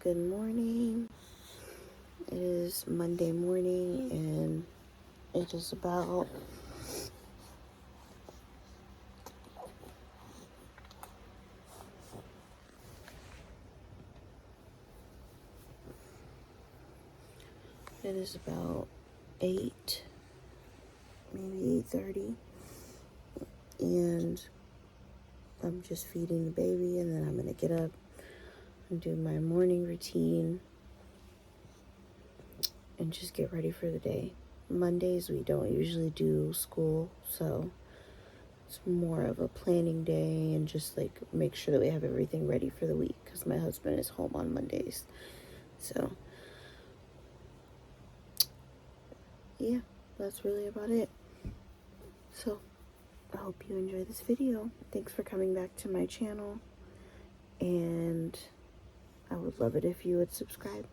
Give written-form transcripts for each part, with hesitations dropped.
Good morning. It is Monday morning and it is about It is about 8, maybe 8:30, and I'm just feeding the baby, and then I'm going to get up and do my morning routine and just get ready for the day. Mondays, we don't usually do school, so it's more of a planning day and just like make sure that we have everything ready for the week because my husband is home on Mondays. So yeah, that's really about it. So I hope you enjoy this video. Thanks for coming back to my channel, and I would love it if you would subscribe.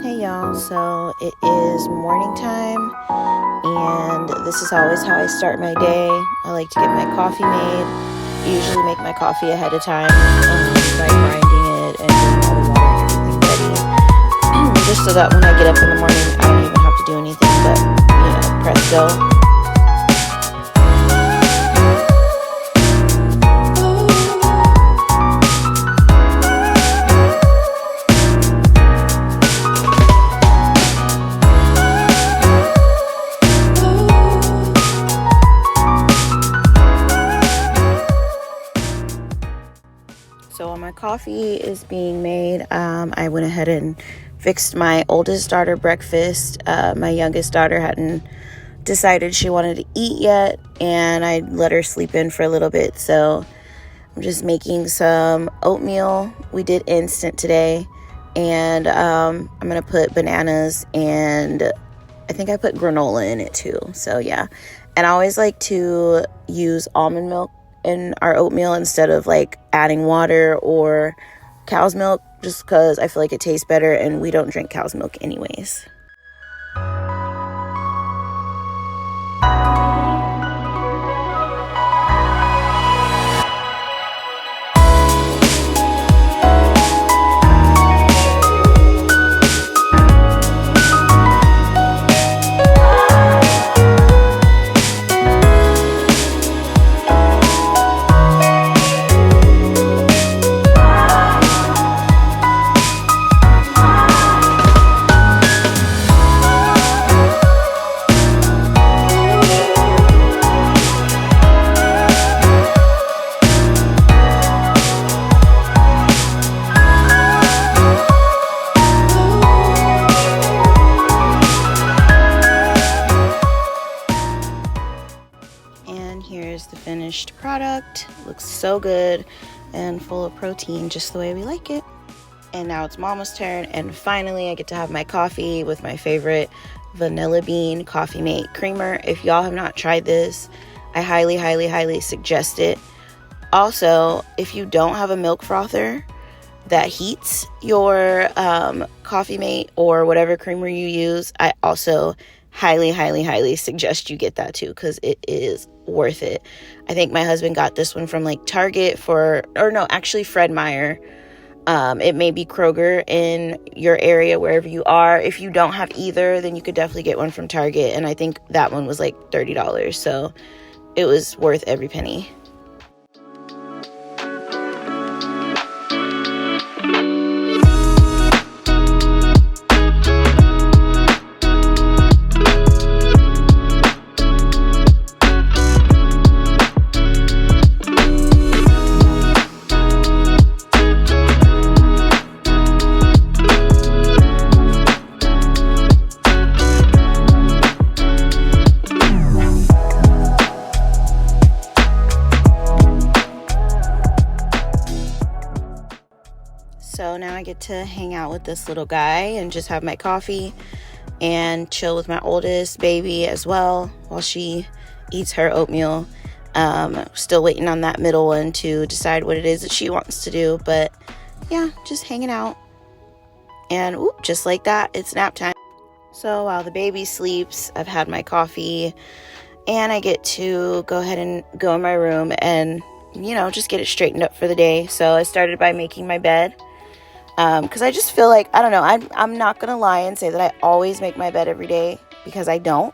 Hey y'all, so it is morning time, and this is always how I start my day. I like to get my coffee made. I usually make my coffee ahead of time by grinding it and getting all the water and everything ready, just so that when I get up in the morning, I don't even have to do anything but, press go. So while my coffee is being made, I went ahead and fixed my oldest daughter breakfast. My youngest daughter hadn't decided she wanted to eat yet, and I let her sleep in for a little bit. So I'm just making some oatmeal. We did instant today, and I'm going to put bananas, and I think I put granola in it too. So yeah, and I always like to use almond milk in our oatmeal instead of like adding water or cow's milk, just because I feel like it tastes better, and we don't drink cow's milk anyways. Here's the finished product. Looks so good and full of protein, just the way we like it. And now it's Mama's turn, and finally I get to have my coffee with my favorite vanilla bean coffee mate creamer. If y'all have not tried this, I highly suggest it. Also, if you don't have a milk frother that heats your coffee mate or whatever creamer you use, I also highly suggest you get that too, because it is worth it. I think my husband got this one from like Target Fred Meyer. It may be Kroger in your area, wherever you are. If you don't have either, then you could definitely get one from Target, and I think that one was like $30, so it was worth every penny. So now I get to hang out with this little guy and just have my coffee and chill with my oldest baby as well while she eats her oatmeal. Still waiting on that middle one to decide what it is that she wants to do. But yeah, just hanging out. And just like that, it's nap time. So while the baby sleeps, I've had my coffee and I get to go ahead and go in my room and, just get it straightened up for the day. So I started by making my bed because I just feel like, I don't know, I'm not going to lie and say that I always make my bed every day because I don't.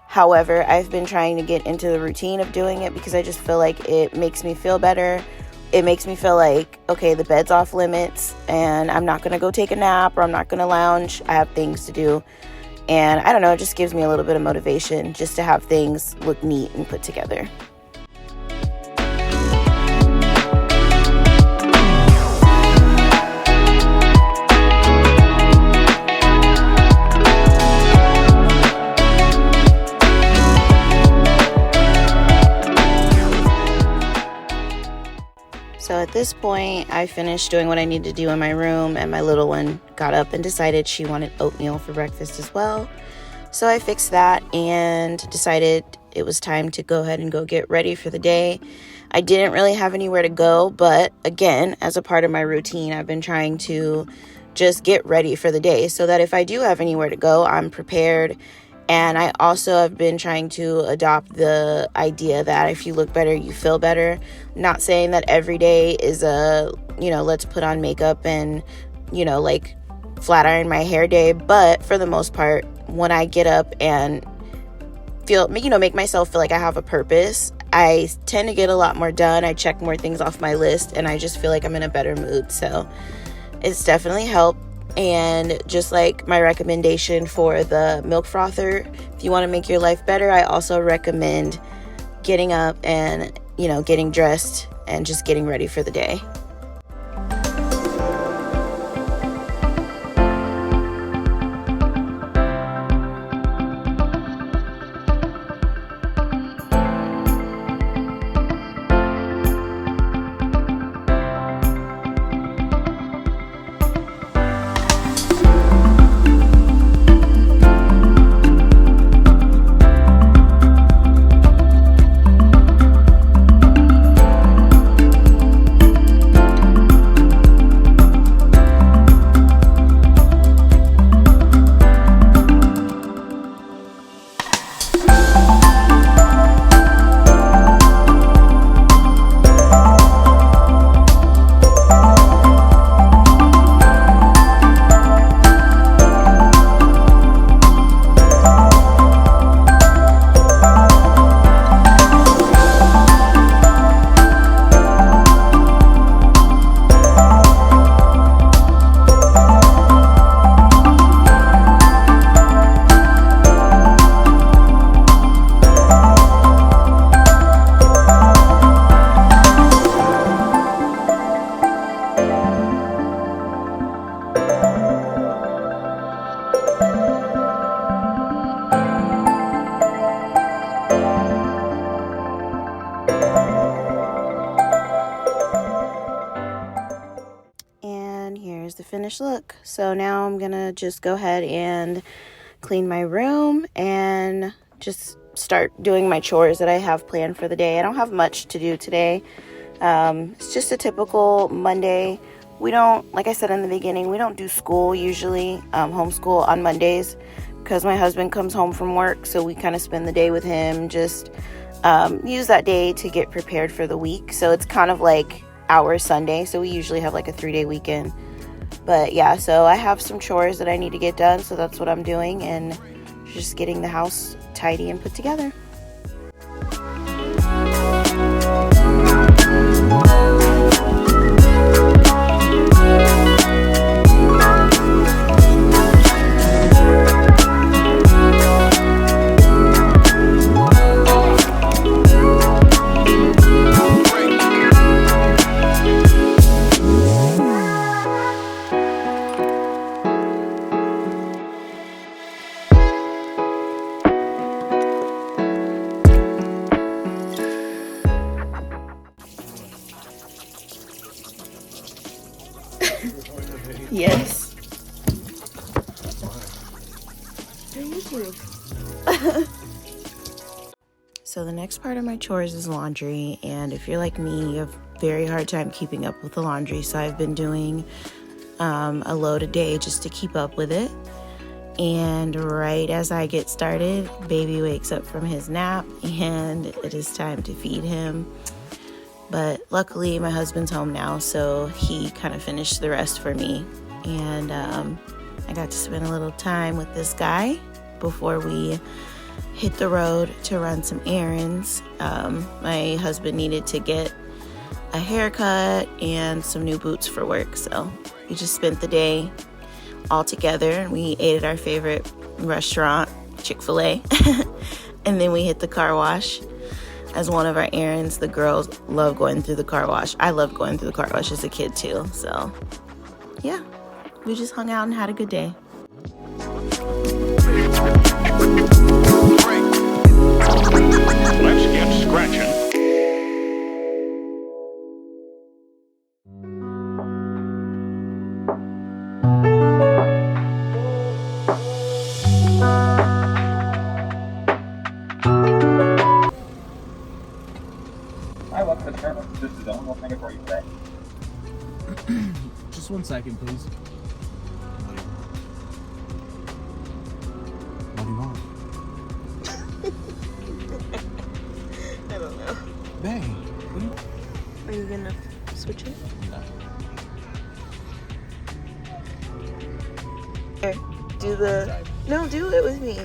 However, I've been trying to get into the routine of doing it because I just feel like it makes me feel better. It makes me feel like, okay, the bed's off limits and I'm not going to go take a nap or I'm not going to lounge. I have things to do. And I don't know, it just gives me a little bit of motivation just to have things look neat and put together. So at this point, I finished doing what I needed to do in my room, and my little one got up and decided she wanted oatmeal for breakfast as well. So I fixed that and decided it was time to go ahead and go get ready for the day. I didn't really have anywhere to go, but again, as a part of my routine, I've been trying to just get ready for the day so that if I do have anywhere to go, I'm prepared. And I also have been trying to adopt the idea that if you look better, you feel better. Not saying that every day is let's put on makeup and, flat iron my hair day. But for the most part, when I get up and make myself feel like I have a purpose, I tend to get a lot more done. I check more things off my list and I just feel like I'm in a better mood. So it's definitely helped. And just like my recommendation for the milk frother, if you want to make your life better, I also recommend getting up and, getting dressed and just getting ready for the day. The finished look. So now I'm gonna just go ahead and clean my room and just start doing my chores that I have planned for the day. I don't have much to do today. It's just a typical Monday. We don't, like I said in the beginning, we don't do school usually, homeschool on Mondays because my husband comes home from work, so we kind of spend the day with him, just use that day to get prepared for the week. So it's kind of like our Sunday, so we usually have like a 3-day weekend. But yeah, so I have some chores that I need to get done, so that's what I'm doing, and just getting the house tidy and put together. Yes. So the next part of my chores is laundry, and if you're like me, you have a very hard time keeping up with the laundry, so I've been doing a load a day just to keep up with it. And right as I get started, baby wakes up from his nap and it is time to feed him. But luckily my husband's home now, so he kind of finished the rest for me. And I got to spend a little time with this guy before we hit the road to run some errands. My husband needed to get a haircut and some new boots for work, so we just spent the day all together. We ate at our favorite restaurant, Chick-fil-A, and then we hit the car wash as one of our errands. The girls love going through the car wash. I loved going through the car wash as a kid too, so yeah, we just hung out and had a good day. Let's get scratching. Hi, welcome to the terminal. This is Owen. What can I get for you today? Just 1 second, please. What do you want? I don't know. Babe, what Are you gonna switch it? Here, do the... No, do it with me.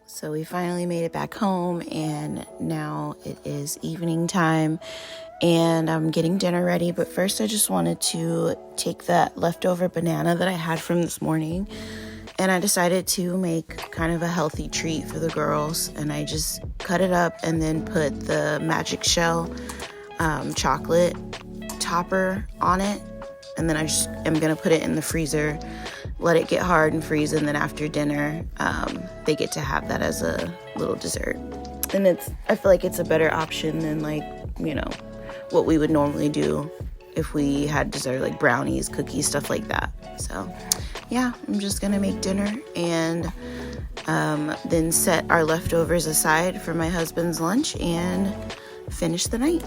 So we finally made it back home, and now it is evening time and I'm getting dinner ready. But first I just wanted to take that leftover banana that I had from this morning, and I decided to make kind of a healthy treat for the girls. And I just cut it up and then put the Magic Shell chocolate topper on it. And then I just am gonna put it in the freezer, let it get hard and freeze, and then after dinner they get to have that as a little dessert. And I feel like it's a better option than, like, you know, what we would normally do if we had dessert, like brownies, cookies, stuff like that. So yeah, I'm just gonna make dinner and then set our leftovers aside for my husband's lunch and finish the night.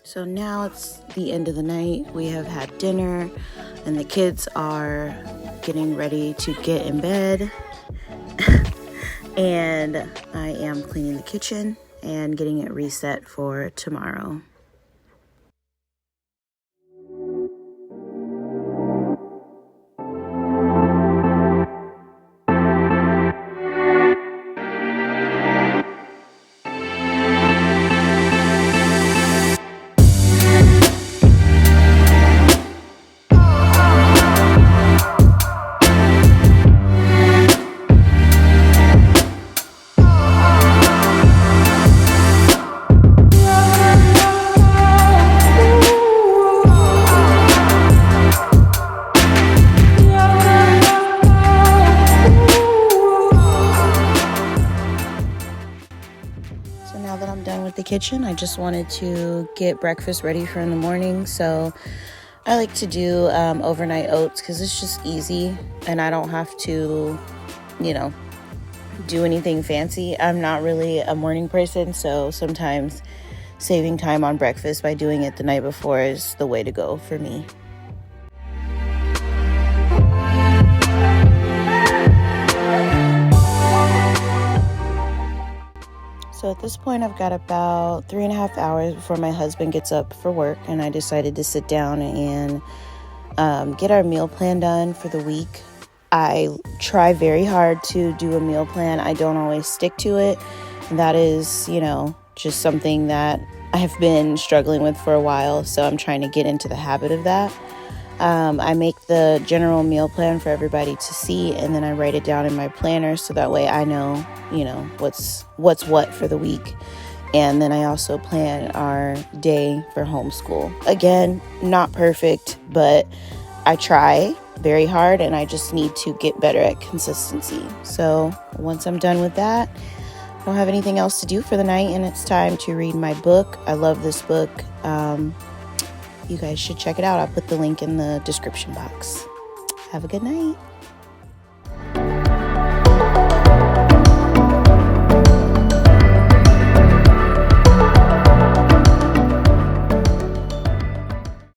So now it's the end of the night. We have had dinner and the kids are getting ready to get in bed. And I am cleaning the kitchen and getting it reset for tomorrow. So now that I'm done with the kitchen, I just wanted to get breakfast ready for in the morning. So I like to do overnight oats because it's just easy and I don't have to, do anything fancy. I'm not really a morning person, so sometimes saving time on breakfast by doing it the night before is the way to go for me. So at this point, I've got about 3.5 hours before my husband gets up for work, and I decided to sit down and get our meal plan done for the week. I try very hard to do a meal plan. I don't always stick to it. And that is, just something that I have been struggling with for a while. So I'm trying to get into the habit of that. I make the general meal plan for everybody to see, and then I write it down in my planner so that way I know, what's what for the week. And then I also plan our day for homeschool. Again, not perfect, but I try very hard and I just need to get better at consistency. So once I'm done with that, I don't have anything else to do for the night and it's time to read my book. I love this book. You guys should check it out. I'll put the link in the description box. Have a good night.